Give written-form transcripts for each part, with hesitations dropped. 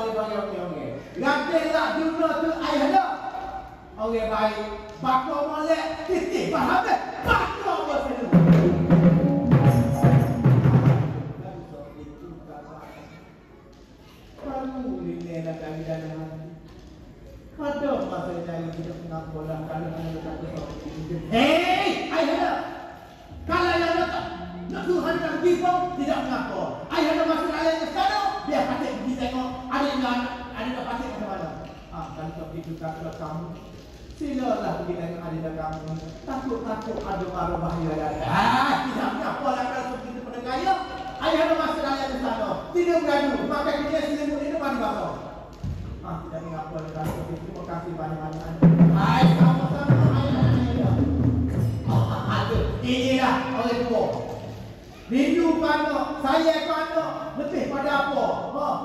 boleh bagi orang-orang. Gantilah dunia tu ayah dah. Orang baik, bakar molek, titik bahagia, bakar bersama. Kamu ini nak kami dalam. Ada masa saya tidak nak bola kalau anda tak tahu. Hei, ayah, kalau yang nak Tuhan dan kita tidak mengaku. Ayah ada masalah yang sana, biar patik pergi tengok ada patik macam mana. Kalau seperti itu kalau kamu, silalah pergi tengok ada kamu. Takut ada baru bahaya datang. Tidak mengaku lah kalau seperti itu pendengar. Ayah ada masalah yang sana, tidak bergaduh. Maka dia selimut ini depan bakar. Tidak mengaku lah kalau seperti itu. Terima kasih banyak-banyak. Hai, sama-sama ayah. Aduh, inilah oleh tua. Rindu panak, saya panak, lebih pada apa?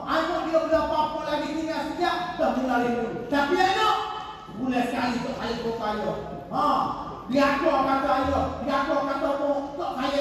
Anak dia berapa apa lagi tinggal sejak, dah mula rindu. Tapi anak, mulai sekali tu ayah berupaya. Dia kata ayah, dia kata tak saya